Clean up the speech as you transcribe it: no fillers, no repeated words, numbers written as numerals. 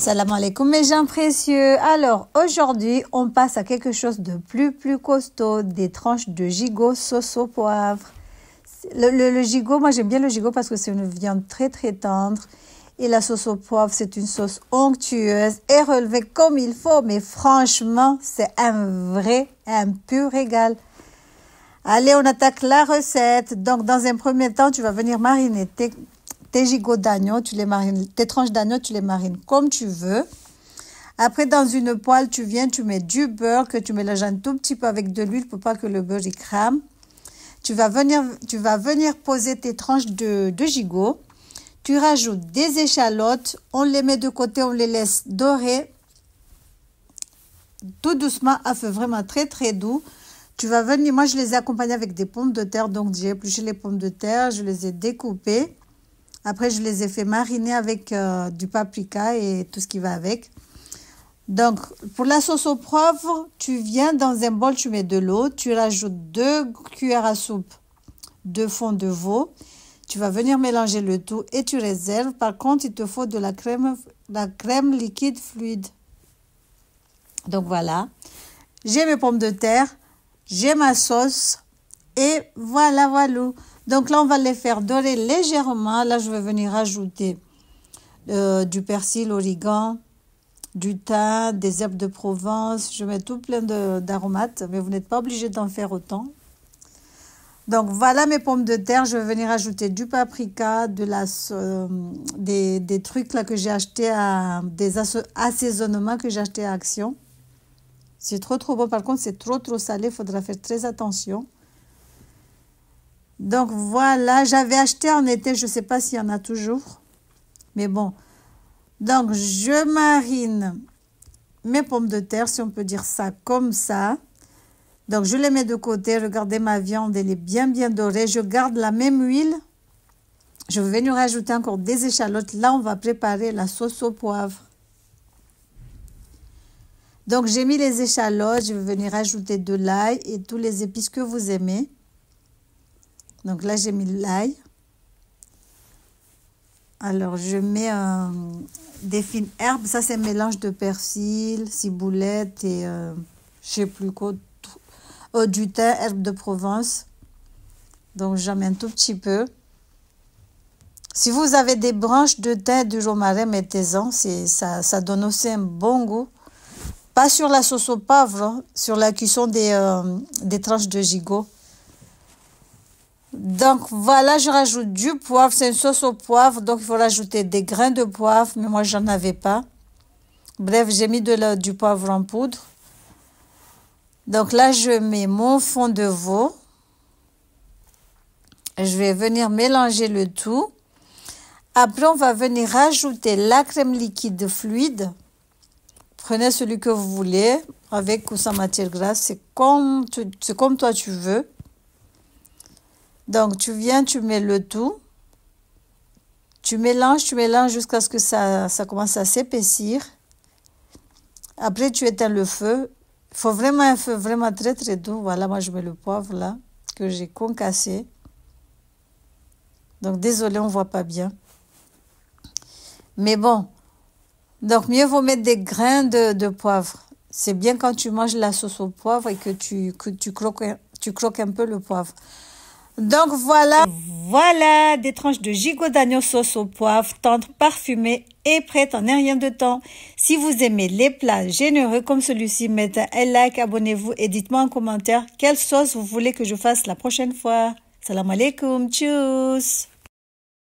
Salam alaikum mes gens précieux. Alors aujourd'hui on passe à quelque chose de plus costaud, des tranches de gigot sauce au poivre. Le gigot, moi j'aime bien le gigot parce que c'est une viande très tendre. Et la sauce au poivre, c'est une sauce onctueuse et relevée comme il faut. Mais franchement, c'est un pur régal. Allez, on attaque la recette. Donc, dans un premier temps, tu vas venir mariner tes gigots d'agneau. Tu les marines, tes tranches d'agneau, tu les marines comme tu veux. Après, dans une poêle, tu mets du beurre que tu mélanges un tout petit peu avec de l'huile pour pas que le beurre y crame. Tu vas venir poser tes tranches de gigot. Tu rajoutes des échalotes, on les met de côté, on les laisse dorer tout doucement à feu vraiment très doux. Tu vas venir, moi je les ai accompagnés avec des pommes de terre, donc j'ai épluché les pommes de terre, je les ai découpées. Après je les ai fait mariner avec du paprika et tout ce qui va avec. Donc pour la sauce au poivre, tu viens dans un bol, tu mets de l'eau, tu rajoutes 2 cuillères à soupe de fond de veau. Tu vas venir mélanger le tout et tu réserves. Par contre, il te faut de la crème liquide fluide. Donc voilà. J'ai mes pommes de terre. J'ai ma sauce. Et voilà. Donc là, on va les faire dorer légèrement. Là, je vais venir ajouter du persil, origan, du thym, des herbes de Provence. Je mets tout plein d'aromates. Mais vous n'êtes pas obligé d'en faire autant. Donc voilà mes pommes de terre, je vais venir ajouter du paprika, des trucs là que j'ai acheté des assaisonnements que j'ai acheté à Action. C'est trop bon, par contre c'est trop salé, il faudra faire très attention. Donc voilà, j'avais acheté en été, je ne sais pas s'il y en a toujours. Mais bon, donc je marine mes pommes de terre, si on peut dire ça comme ça. Donc, je les mets de côté. Regardez ma viande, elle est bien dorée. Je garde la même huile. Je vais venir rajouter encore des échalotes. Là, on va préparer la sauce au poivre. Donc, j'ai mis les échalotes. Je vais venir ajouter de l'ail et tous les épices que vous aimez. Donc, là, j'ai mis l'ail. Alors, je mets des fines herbes. Ça, c'est un mélange de persil, ciboulette et je ne sais plus quoi. Du thym, herbes de Provence. Donc, j'en mets un tout petit peu. Si vous avez des branches de thym, du romarin, mettez-en. Ça donne aussi un bon goût. Pas sur la sauce au poivre, hein, sur la cuisson des tranches de gigot. Donc, voilà, je rajoute du poivre. C'est une sauce au poivre, donc il faut rajouter des grains de poivre. Mais moi, j'en avais pas. Bref, j'ai mis du poivre en poudre. Donc là, je mets mon fond de veau. Je vais venir mélanger le tout. Après, on va venir rajouter la crème liquide fluide. Prenez celui que vous voulez, avec ou sans matière grasse. C'est comme toi tu veux. Donc, tu mets le tout. Tu mélanges jusqu'à ce que ça commence à s'épaissir. Après, tu éteins le feu. Il faut vraiment un feu vraiment très doux. Voilà, moi je mets le poivre là, que j'ai concassé. Donc désolé, on ne voit pas bien. Mais bon, donc mieux vaut mettre des grains de poivre. C'est bien quand tu manges la sauce au poivre et que tu croques un peu le poivre. Donc voilà, des tranches de gigot d'agneau sauce au poivre, tendre, parfumée et prête en un rien de temps. Si vous aimez les plats généreux comme celui-ci, mettez un like, abonnez-vous et dites-moi en commentaire quelle sauce vous voulez que je fasse la prochaine fois. Salam alaikum, tchuss.